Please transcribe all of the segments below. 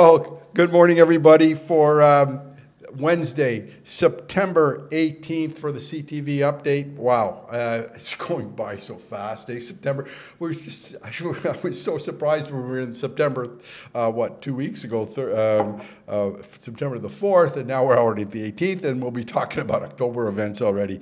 Well, good morning, everybody, for Wednesday, September 18th for the CTV update. Wow, it's going by so fast. September, I was so surprised when we were in September, 2 weeks ago, September the 4th, and now we're already at the 18th, and we'll be talking about October events already.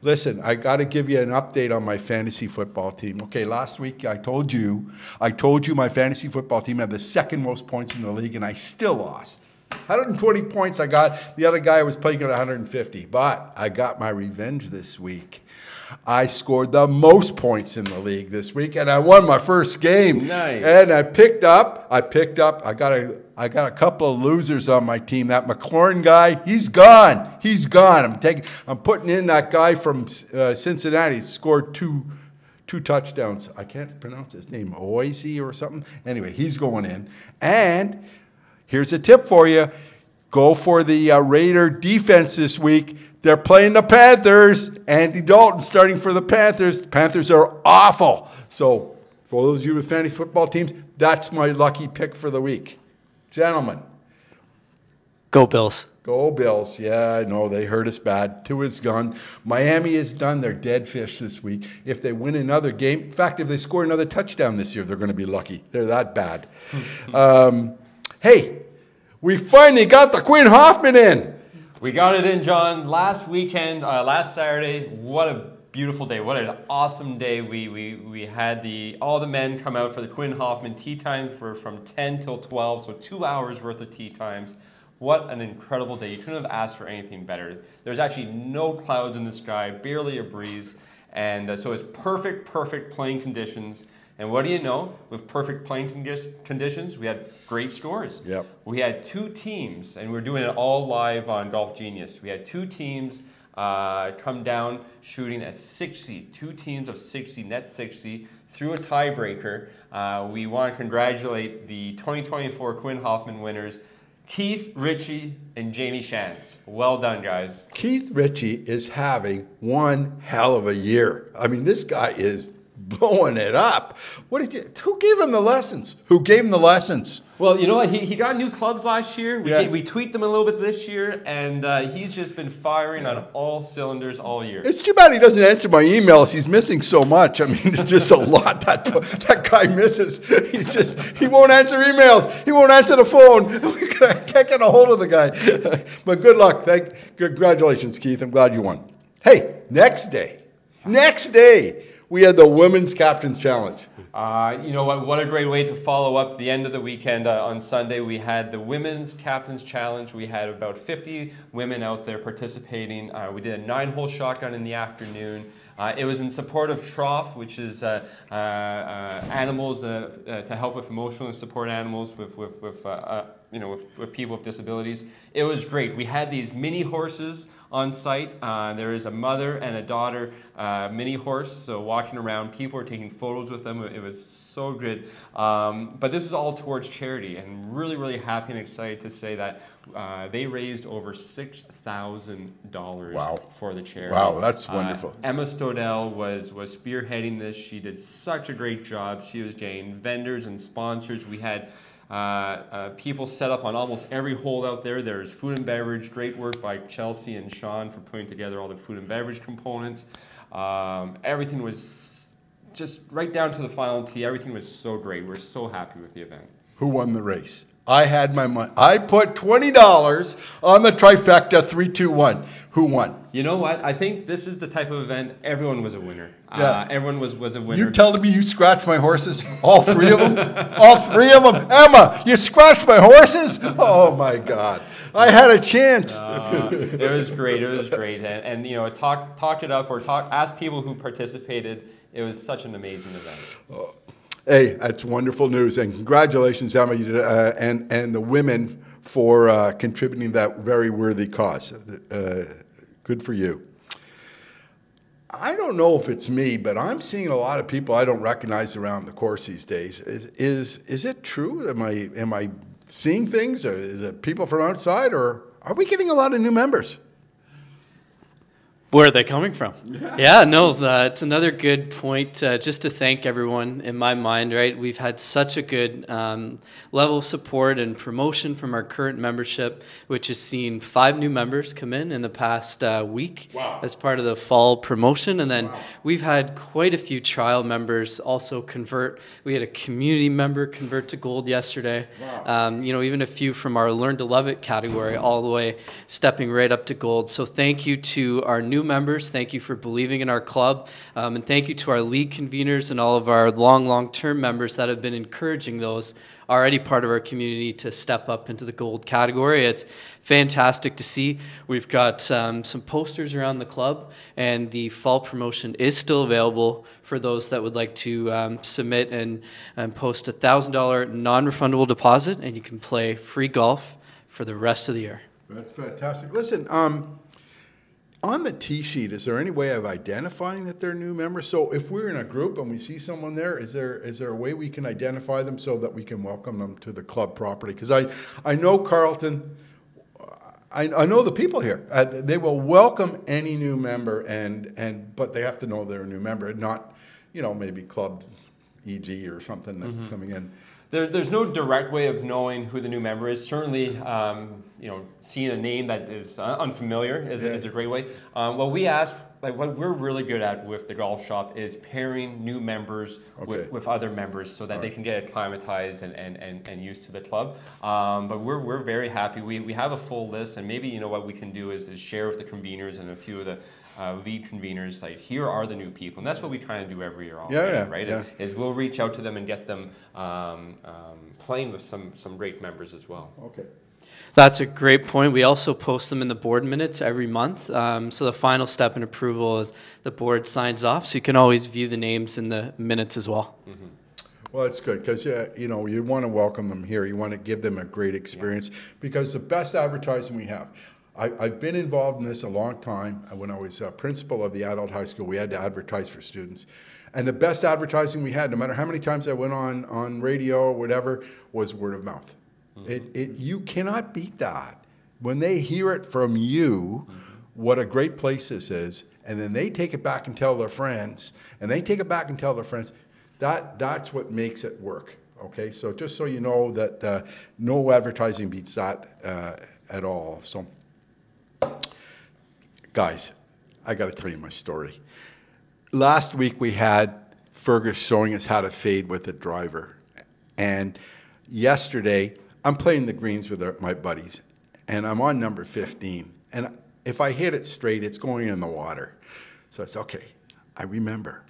Listen, I got to give you an update on my fantasy football team. Okay, last week I told you my fantasy football team had the second most points in the league, and I still lost. 120 points I got. The other guy was playing at 150, but I got my revenge this week. I scored the most points in the league this week, and I won my first game. Nice. And I picked up. I got a couple of losers on my team. That McLaurin guy, he's gone. He's gone. I'm putting in that guy from Cincinnati. He scored two touchdowns. I can't pronounce his name, Oisey or something. Anyway, he's going in. And here's a tip for you. Go for the Raider defense this week. They're playing the Panthers. Andy Dalton starting for the Panthers. The Panthers are awful. So for those of you with fantasy football teams, that's my lucky pick for the week. Gentlemen. Go Bills. Go Bills. Yeah, I know. They hurt us bad. Tua is gone. Miami is done. They're dead fish this week. If they win another game, in fact, if they score another touchdown this year, they're going to be lucky. They're that bad. Hey, we finally got the Quinn Hoffman in. We got it in, John. Last weekend, last Saturday. What a beautiful day. What an awesome day. We had all the men come out for the Quinn Hoffman tea time from 10 till 12, so 2 hours worth of tea times. What an incredible day. You couldn't have asked for anything better. There's actually no clouds in the sky, barely a breeze, and so it's perfect playing conditions. And what do you know? With perfect playing conditions, we had great scores. Yep. We had two teams, and we're doing it all live on Golf Genius. We had two teams come down shooting at 60. Two teams of 60, net 60, through a tiebreaker. We want to congratulate the 2024 Quinn Hoffman winners, Keith Ritchie and Jamie Shantz. Well done, guys. Keith Ritchie is having one hell of a year. I mean, this guy is blowing it up. Who gave him the lessons? Who gave him the lessons? Well, you know what? He got new clubs last year. We tweaked them a little bit this year, and he's just been firing on all cylinders all year. It's too bad he doesn't answer my emails. He's missing so much. I mean, it's just a lot that guy misses. He won't answer emails. He won't answer the phone. I can't get a hold of the guy. But good luck. Congratulations, Keith. I'm glad you won. Hey, next day, we had the Women's Captain's Challenge. You know what a great way to follow up the end of the weekend. On Sunday, we had the Women's Captain's Challenge. We had about 50 women out there participating. We did a 9-hole shotgun in the afternoon. It was in support of Trough, which is animals to help with emotional and support animals with people with disabilities. It was great. We had these mini horses on site. There is a mother and a daughter mini horse, so walking around, people were taking photos with them. It was so good. But this is all towards charity, and really happy and excited to say that they raised over $6,000 for the charity. Wow, that's wonderful. Emma Stodell was spearheading this. She did such a great job. She was getting vendors and sponsors. We had people set up on almost every hole out there. There's food and beverage. Great work by Chelsea and Sean for putting together all the food and beverage components. Everything was just right down to the final tee. Everything was so great. We're so happy with the event. Who won the race? I had my money. I put $20 on the trifecta, 3, 2, 1. Who won? You know what? I think this is the type of event everyone was a winner. Yeah. Everyone was a winner. You telling me you scratched my horses? All 3 of them? All 3 of them? Emma, you scratched my horses? Oh my God. I had a chance. It was great. It was great. And you know, talk it up or ask people who participated. It was such an amazing event. Hey, that's wonderful news, and congratulations, Emma, and the women for contributing to that very worthy cause. Good for you. I don't know if it's me, but I'm seeing a lot of people I don't recognize around the course these days. Is it true? Am I seeing things? Or is it people from outside, or are we getting a lot of new members? Where are they coming from? Yeah, no, it's another good point. Just to thank everyone in my mind, right? We've had such a good level of support and promotion from our current membership, which has seen 5 new members come in the past week. Wow. As part of the fall promotion. And then we've had quite a few trial members also convert. We had a community member convert to gold yesterday. Wow. Even a few from our Learn to Love It category all the way stepping right up to gold. So thank you to our new members. Thank you for believing in our club. And thank you to our league conveners and all of our long-term members that have been encouraging those already part of our community to step up into the gold category. It's fantastic to see. We've got some posters around the club, and the fall promotion is still available for those that would like to submit and post a $1,000 non-refundable deposit, and you can play free golf for the rest of the year. That's fantastic. Listen, on the tee sheet, is there any way of identifying that they're new members? So if we're in a group and we see someone there, is there a way we can identify them so that we can welcome them to the club properly? Because I know Carleton, I know the people here. They will welcome any new member, but they have to know they're a new member, and not, maybe club EG or something that's coming in. There's no direct way of knowing who the new member is. Certainly, seeing a name that is unfamiliar is a great way. What we ask, what we're really good at with the golf shop is pairing new members with other members so that they can get acclimatized and used to the club. But we're very happy. We have a full list, and maybe what we can do is share with the conveners and a few of the lead conveners, like, here are the new people, and that's what we kind of do every year already, right? Yeah. Is we'll reach out to them and get them playing with some great members as well. Okay. That's a great point. We also post them in the board minutes every month. So the final step in approval is the board signs off, so you can always view the names in the minutes as well. Mm-hmm. Well, that's good, because you want to welcome them here. You want to give them a great experience, because the best advertising we have. I've been involved in this a long time. When I was principal of the adult high school, we had to advertise for students. And the best advertising we had, no matter how many times I went on radio or whatever, was word of mouth. Mm-hmm. You cannot beat that. When they hear it from you, what a great place this is, and then they take it back and tell their friends, and they take it back and tell their friends, that's what makes it work. Okay, so just so you know that no advertising beats that at all. So, guys, I got to tell you my story. Last week we had Fergus showing us how to fade with a driver, and yesterday I'm playing the greens with my buddies, and I'm on number 15, and if I hit it straight, it's going in the water. So it's okay. I remember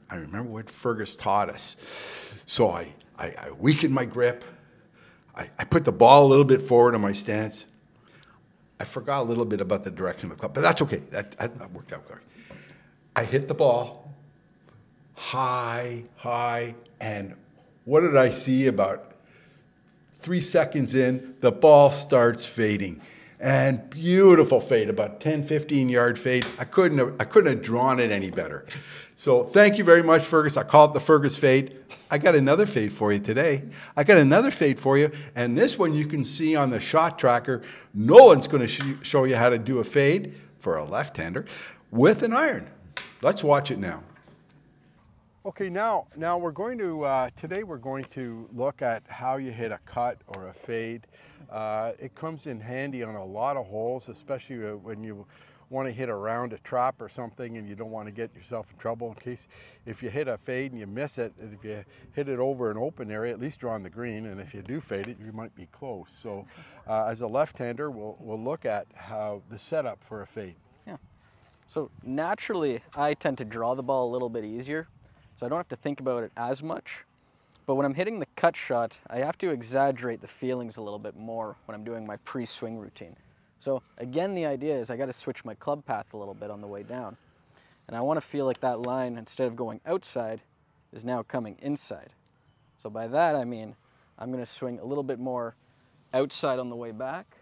what Fergus taught us. So I weakened my grip. I put the ball a little bit forward on my stance. I forgot a little bit about the direction of the club, but that's okay. That worked out good. I hit the ball high, and what did I see? About 3 seconds in, the ball starts fading. And beautiful fade, about 10, 15-yard fade. I couldn't have drawn it any better. So thank you very much, Fergus. I call it the Fergus fade. I got another fade for you today. I got another fade for you, and this one you can see on the shot tracker. Nolan's going to show you how to do a fade for a left-hander with an iron. Let's watch it now. Okay, now we're going to, today we're going to look at how you hit a cut or a fade. It comes in handy on a lot of holes, especially when you want to hit around a trap or something and you don't want to get yourself in trouble, in case if you hit a fade and you miss it, and if you hit it over an open area, at least you're on the green, and if you do fade it, you might be close. So as a left-hander, we'll look at how the setup for a fade. Yeah. So naturally, I tend to draw the ball a little bit easier, so I don't have to think about it as much. But when I'm hitting the cut shot, I have to exaggerate the feelings a little bit more when I'm doing my pre-swing routine. So again, the idea is I got to switch my club path a little bit on the way down. And I want to feel like that line, instead of going outside, is now coming inside. So by that I mean I'm going to swing a little bit more outside on the way back,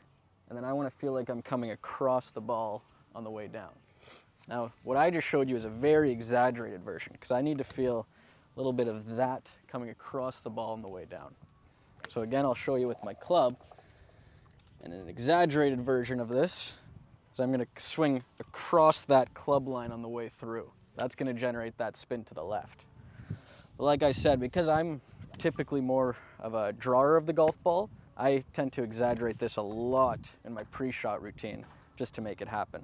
and then I want to feel like I'm coming across the ball on the way down. Now, what I just showed you is a very exaggerated version, because I need to feel a little bit of that coming across the ball on the way down. So again, I'll show you with my club, and an exaggerated version of this. is I'm going to swing across that club line on the way through. That's going to generate that spin to the left. But like I said, because I'm typically more of a drawer of the golf ball, I tend to exaggerate this a lot in my pre-shot routine just to make it happen.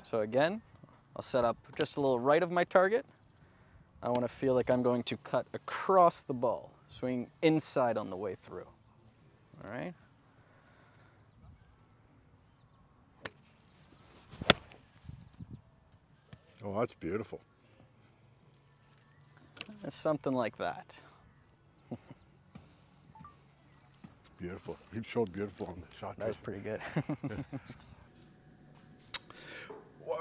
So again, I'll set up just a little right of my target. I want to feel like I'm going to cut across the ball, swing inside on the way through. All right. Oh, that's beautiful. It's something like that. Beautiful. You showed beautiful on the shot. That was pretty good.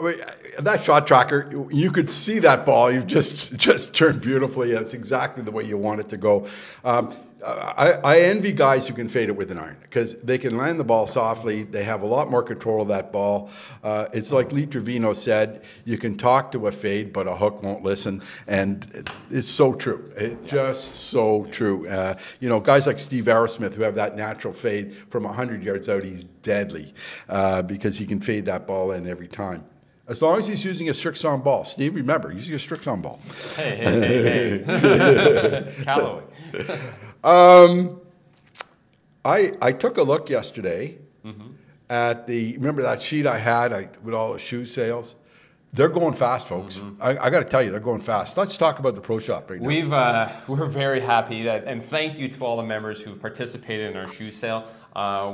Wait, that shot tracker, you could see that ball. You've just turned beautifully. It's exactly the way you want it to go. I envy guys who can fade it with an iron because they can land the ball softly. They have a lot more control of that ball. It's like Lee Trevino said, you can talk to a fade, but a hook won't listen. And it's so true. It's just so true. You know, guys like Steve Arrowsmith who have that natural fade from 100 yards out, he's deadly because he can fade that ball in every time. As long as he's using a Strixon ball. Steve, remember, using a Strixon ball. Hey. Callaway. I took a look yesterday at remember that sheet I had with all the shoe sales? They're going fast, folks. I got to tell you, they're going fast. Let's talk about the Pro Shop right now. We're very happy and thank you to all the members who've participated in our shoe sale.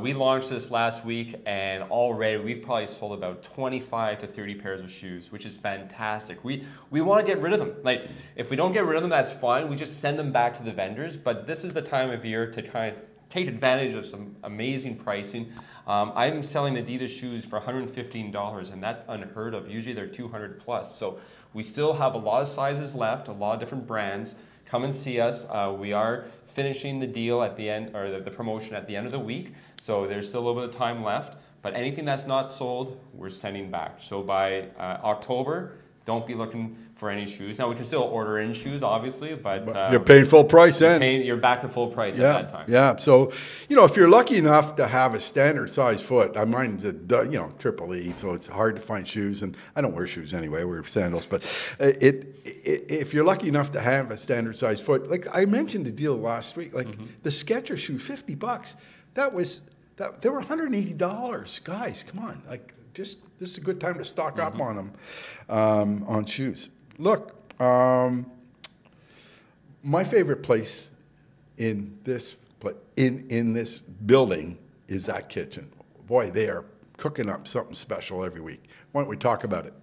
We launched this last week and already we've probably sold about 25 to 30 pairs of shoes, which is fantastic. We want to get rid of them. Like, if we don't get rid of them, that's fine. We just send them back to the vendors, but this is the time of year to try and take advantage of some amazing pricing. I'm selling Adidas shoes for $115 and that's unheard of. Usually they're 200 plus. So we still have a lot of sizes left, a lot of different brands. Come and see us. We are finishing the deal at the end, or the promotion at the end of the week. So there's still a little bit of time left, but anything that's not sold, we're sending back. So by October, don't be looking for any shoes. Now we can still order in shoes, obviously, but you're paying full price then. You're back to full price at that time. Yeah. So, you know, if you're lucky enough to have a standard size foot, mine's a triple E, so it's hard to find shoes, and I don't wear shoes anyway. I wear sandals, but if you're lucky enough to have a standard size foot, like I mentioned the deal last week, like the Skechers shoe, $50. They were $180, guys. Come on, like this is a good time to stock up on them, on shoes. Look, my favorite place in this building is that kitchen. Boy, they are cooking up something special every week. Why don't we talk about it?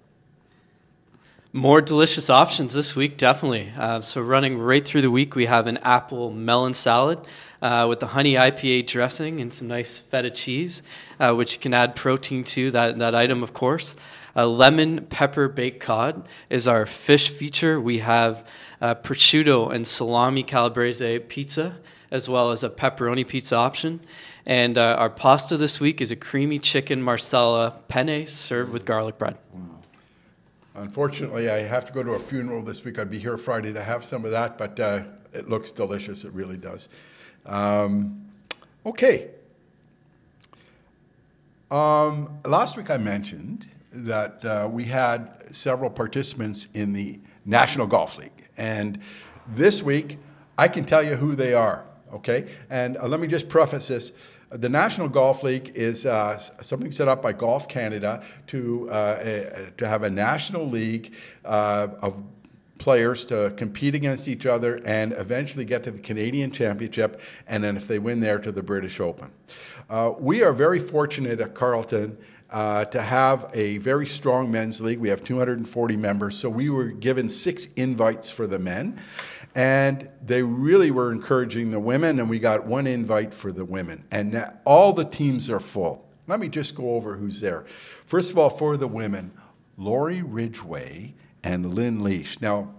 More delicious options this week, definitely. So running right through the week, we have an apple melon salad with the honey IPA dressing and some nice feta cheese, which you can add protein to, that item, of course. Lemon pepper baked cod is our fish feature. We have prosciutto and salami calabrese pizza, as well as a pepperoni pizza option. And our pasta this week is a creamy chicken marsala penne served with garlic bread. Unfortunately, I have to go to a funeral this week. I'd be here Friday to have some of that, but it looks delicious. It really does. Okay. Last week I mentioned that we had several participants in the National Golf League. And this week, I can tell you who they are, okay? And let me just preface this. The National Golf League is something set up by Golf Canada to have a national league of players to compete against each other and eventually get to the Canadian Championship, and then if they win there, to the British Open. We are very fortunate at Carleton to have a very strong men's league. We have 240 members, so we were given 6 invites for the men. And they really were encouraging the women, and we got 1 invite for the women. And now all the teams are full. Let me just go over who's there. First of all, for the women, Lori Ridgway and Lynn Leash. Now,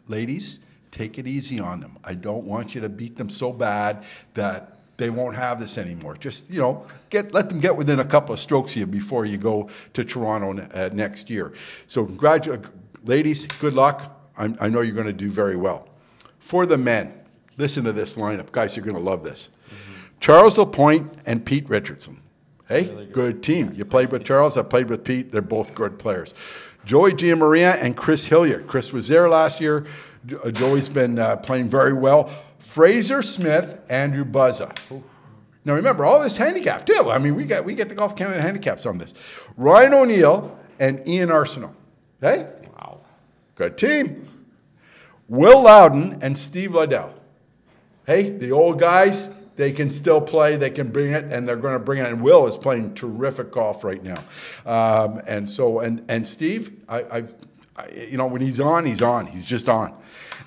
ladies, take it easy on them. I don't want you to beat them so bad that they won't have this anymore. Just, you know, let them get within a couple of strokes of you before you go to Toronto next year. So ladies, good luck. I know you're going to do very well. For the men, listen to this lineup. Guys, you're going to love this. Charles LaPointe and Pete Richardson. Hey, Really good team. You played with Charles, I played with Pete. They're both good players. Joey Gianmaria and Chris Hilliard. Chris was there last year. Joey's been playing very well. Fraser Smith, Andrew Buzza. Now remember, all this handicap too. I mean, we get the Golf Canada handicaps on this. Ryan O'Neill and Ian Arsenault. Hey? Wow. Good team. Will Loudon and Steve Liddell. Hey, the old guys, they can still play. They can bring it, and they're going to bring it. And Will is playing terrific golf right now. And Steve, you know, when he's on, he's on. He's just on.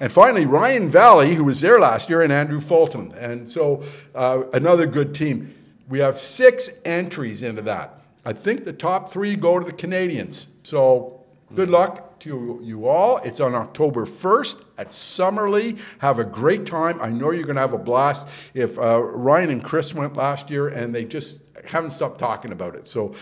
And finally, Ryan Valley, who was there last year, and Andrew Fulton. And so another good team. We have 6 entries into that. I think the top 3 go to the Canadians. So good luck to you all. It's on October 1st at Summerlee. Have a great time. I know you're going to have a blast. If Ryan and Chris went last year, and they just haven't stopped talking about it. So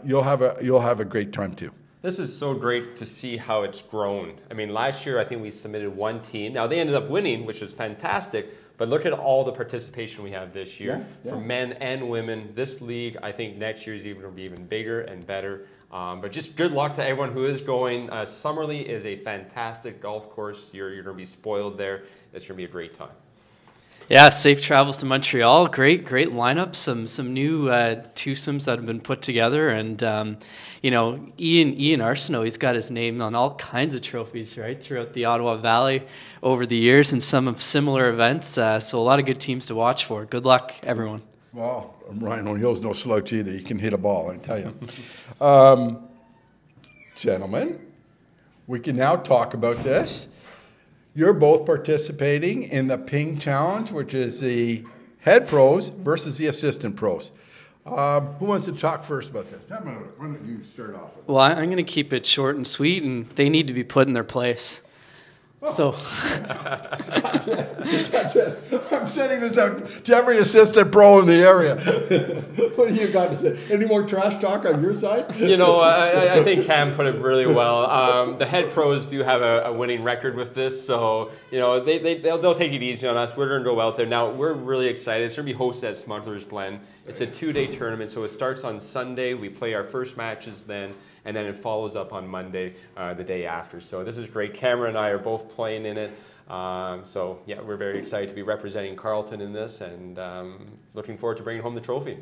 you'll have a great time too. This is so great to see how it's grown. I mean, last year I think we submitted 1 team. Now they ended up winning, which was fantastic. But look at all the participation we have this year for men and women. This league, I think next year is even going to be even bigger and better. But just good luck to everyone who is going. Summerlee is a fantastic golf course. You're going to be spoiled there. It's going to be a great time. Yeah, safe travels to Montreal. Great lineup. Some new twosomes that have been put together, and you know, Ian Arsenault, he's got his name on all kinds of trophies, right, throughout the Ottawa Valley over the years, and some of similar events. So a lot of good teams to watch for. Good luck, everyone. Well, Ryan O'Neill's no slouch either. He can hit a ball, I tell you. Gentlemen, we can now talk about this. You're both participating in the Ping Challenge, which is the head pros versus the assistant pros. Who wants to talk first about this? Why don't you start off? Well, I'm going to keep it short and sweet, and they need to be put in their place. So That's it. I'm sending this out to every assistant pro in the area. What do you got to say? Any more trash talk on your side? You know, I think Cam put it really well. The head pros do have a winning record with this, so you know they'll take it easy on us. We're going to go out there now. We're really excited. It's going to be hosted at Smuggler's Glen. It's a 2-day tournament, so it starts on Sunday. We play our first matches then, and then it follows up on Monday, the day after. So this is great. Cameron and I are both playing in it. So yeah, we're very excited to be representing Carleton in this, and looking forward to bringing home the trophy.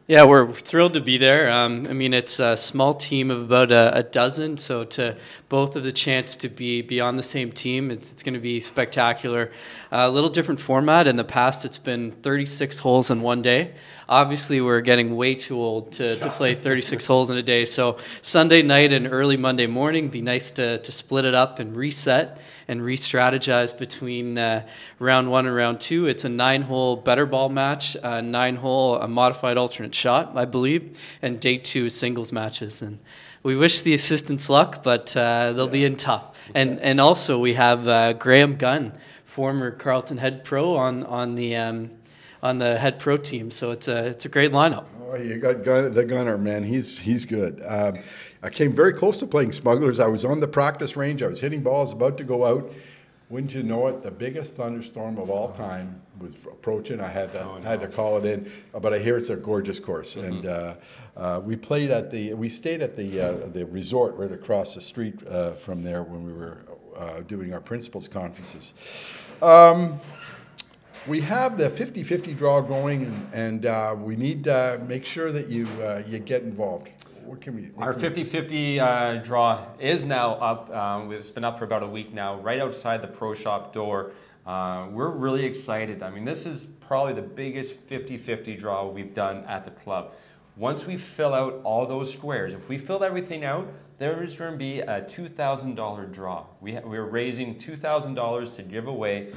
yeah, we're thrilled to be there. I mean, it's a small team of about a dozen, so to both of the chance to be on the same team, it's going to be spectacular. A little different format. In the past, it's been 36 holes in one day. Obviously, we're getting way too old to play 36 holes in a day. So Sunday night and early Monday morning, be nice to split it up and reset and re-strategize between round 1 and round 2. It's a 9-hole better ball match, 9-hole a modified alternate shot, I believe, and day 2 singles matches. And we wish the assistants luck, but they'll be in tough. And also we have Graham Gunn, former Carleton head pro on the head pro team. So it's a great lineup. Oh, you got the gunner, man. He's good. I came very close to playing Smugglers. I was on the practice range. I was hitting balls, about to go out. Wouldn't you know it, the biggest thunderstorm of all time was approaching. I had to call it in, but I hear it's a gorgeous course. And we stayed at the resort right across the street from there when we were doing our principals conferences. We have the 50-50 draw going, and we need to make sure that you get involved. Our 50-50 draw is now up. It's been up for about a week now, right outside the pro shop door. We're really excited. I mean, this is probably the biggest 50-50 draw we've done at the club. Once we fill out all those squares, if we fill everything out, there is going to be a $2,000 draw. We're raising $2,000 to give away,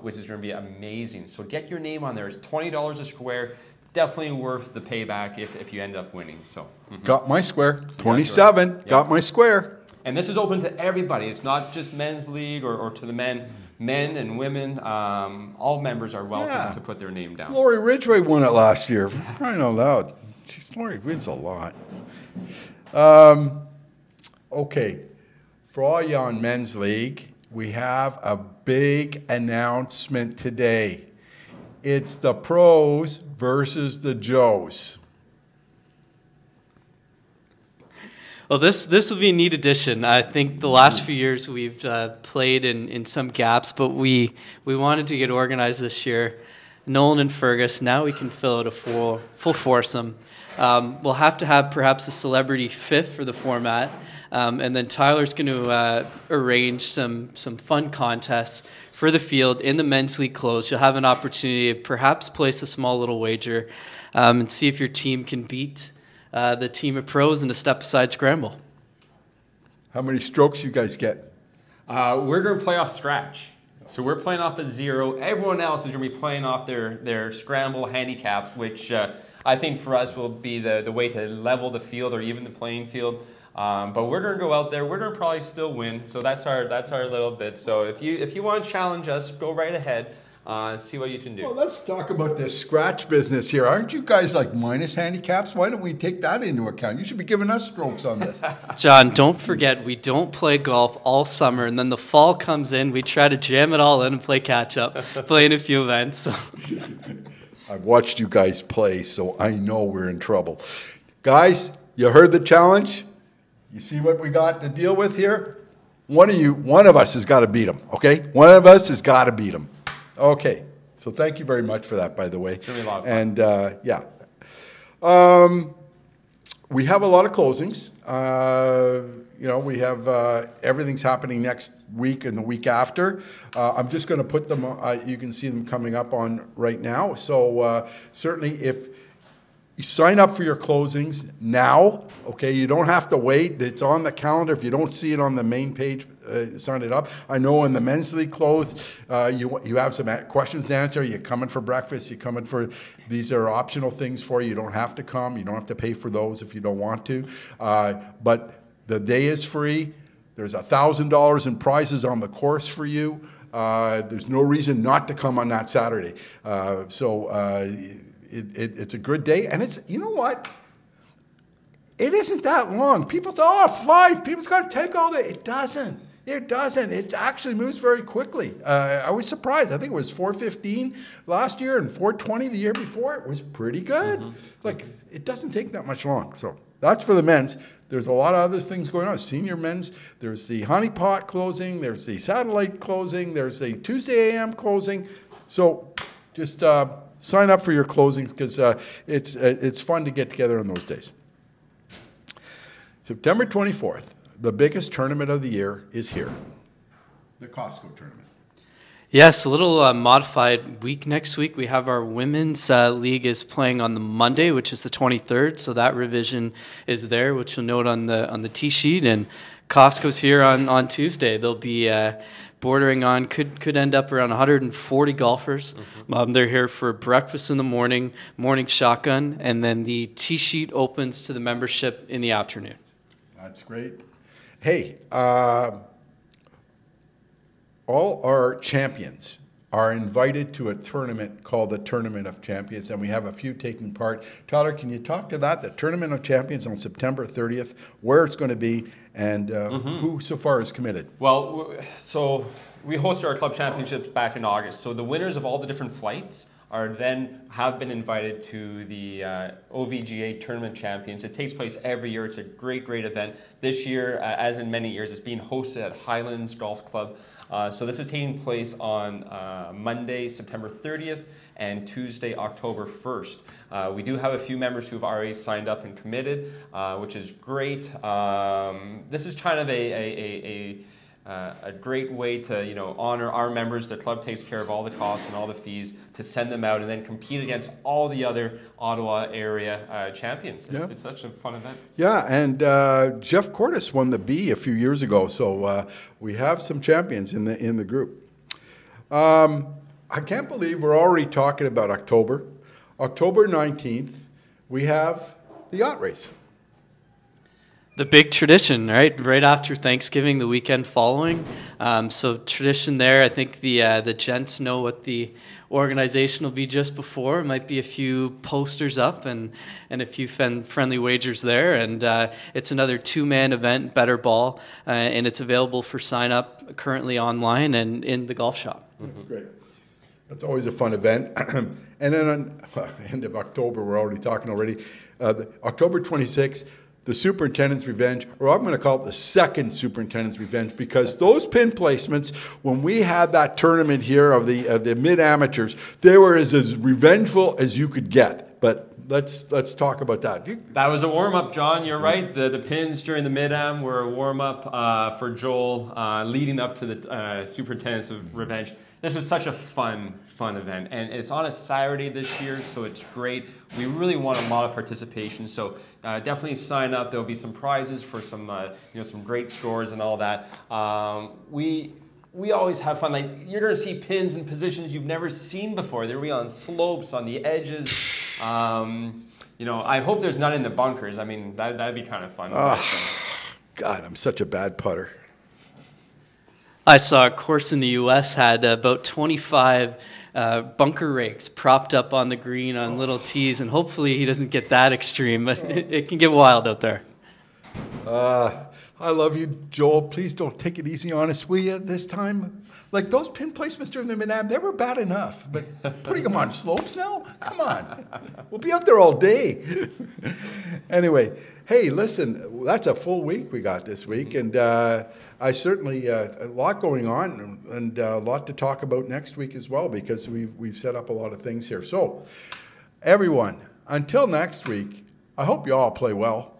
which is going to be amazing. So get your name on there. It's $20 a square. Definitely worth the payback if you end up winning. So got my square, 27. Right. Got my square. And this is open to everybody. It's not just men's league or to the men and women. All members are welcome to put their name down. Lori Ridgway won it last year. Crying out loud. Jeez, Lori wins a lot. Okay, for all you on men's league, we have a big announcement today. It's the pros versus the Joes. Well, this will be a neat addition. I think the last few years we've played in some gaps, but we wanted to get organized this year. Nolan and Fergus, now we can fill out a full foursome. We'll have to have perhaps a celebrity fifth for the format, and then Tyler's going to arrange some fun contests for the field in the men's league close. You'll have an opportunity to perhaps place a small little wager and see if your team can beat the team of pros in a step-aside scramble. How many strokes you guys get? We're going to play off scratch. So we're playing off a 0. Everyone else is going to be playing off their scramble handicap, which I think for us will be the way to level the field or even the playing field. But we're going to go out there. We're going to probably still win. So that's our little bit. So if you want to challenge us, go right ahead. See what you can do. Well, let's talk about this scratch business here. Aren't you guys like minus handicaps? Why don't we take that into account? You should be giving us strokes on this. John, don't forget, we don't play golf all summer, and then the fall comes in, we try to jam it all in and play catch-up, play in a few events. So. I've watched you guys play, so I know we're in trouble. Guys, you heard the challenge? You see what we got to deal with here? One of us has got to beat them, okay? One of us has got to beat them. Okay, so thank you very much for that, by the way. It's really a lot of fun. And yeah, we have a lot of closings. You know, we have everything's happening next week and the week after. I'm just going to put them. You can see them coming up on right now. So certainly, if you sign up for your closings now, okay, you don't have to wait. It's on the calendar. If you don't see it on the main page, sign it up. I know in the men's league closed, you have some questions to answer. You're coming for breakfast. You're coming for, these are optional things for you. You don't have to come. You don't have to pay for those if you don't want to. But the day is free. There's $1,000 in prizes on the course for you. There's no reason not to come on that Saturday. It's a good day, and it's, you know what? It isn't that long. People say, oh, 5, people's got to take all day. It doesn't. It doesn't. It actually moves very quickly. I was surprised. I think it was 4:15 last year and 4:20 the year before. It was pretty good. Like, it doesn't take that much long. So that's for the men's. There's a lot of other things going on. Senior men's, there's the honeypot closing, there's the satellite closing, there's the Tuesday AM closing. So just sign up for your closings because it's fun to get together on those days. September 24th, the biggest tournament of the year is here, the Costco tournament. Yes, a little modified week next week. We have our women's league is playing on the Monday, which is the 23rd. So that revision is there, which you'll note on the tee sheet. And Costco's here on Tuesday. They'll be bordering on, could end up around 140 golfers. They're here for breakfast in the morning, morning shotgun, and then the tee sheet opens to the membership in the afternoon. That's great. Hey, all our champions are invited to a tournament called the Tournament of Champions, and we have a few taking part. Tyler, can you talk to that? The Tournament of Champions on September 30th, where it's going to be, and who so far is committed? Well, so we hosted our club championships back in August. So the winners of all the different flights have been invited to the OVGA Tournament Champions. It takes place every year. It's a great event. This year, as in many years, it's being hosted at Highlands Golf Club. So this is taking place on Monday, September 30th, and Tuesday, October 1st. We do have a few members who have already signed up and committed, which is great. This is kind of a great way to honor our members. The club takes care of all the costs and all the fees to send them out and then compete against all the other Ottawa area champions. It's such a fun event. Yeah, and Jeff Cordes won the B a few years ago, so we have some champions in the group. I can't believe we're already talking about October. October 19th, we have the Yacht Race. The big tradition, right? Right after Thanksgiving, the weekend following. So tradition there. I think the gents know what the organization will be just before. It might be a few posters up and a few friendly wagers there. And it's another 2-man event, better ball, and it's available for sign up currently online and in the golf shop. That's great. That's always a fun event. And then on end of October, we're already talking already, October 26th, the Superintendents Revenge, or I'm going to call it the second Superintendents Revenge, because those pin placements, when we had that tournament here of the mid-amateurs, they were as revengeful as you could get. But let's talk about that. That was a warm-up, John. You're right. The pins during the mid-am were a warm-up for Joel leading up to the Superintendents of Revenge. This is such a fun event, and it's on a Saturday this year, so it's great. We really want a lot of participation, so definitely sign up. There'll be some prizes for some, some great scores and all that. We always have fun. Like, you're going to see pins in positions you've never seen before. They'll be on slopes, on the edges. I hope there's none in the bunkers. I mean, that'd be kind of fun. God, I'm such a bad putter. I saw a course in the U.S. had about 25 bunker rakes propped up on the green on little tees, and hopefully he doesn't get that extreme, but it can get wild out there. I love you, Joel. Please don't take it easy on us, will you, this time? Like, those pin placements during the mid-am, they were bad enough, but putting them on slopes now? Come on. We'll be out there all day. Anyway, hey, listen, that's a full week we got this week, and I certainly, a lot going on and a lot to talk about next week as well, because we've set up a lot of things here. So, everyone, until next week, I hope you all play well.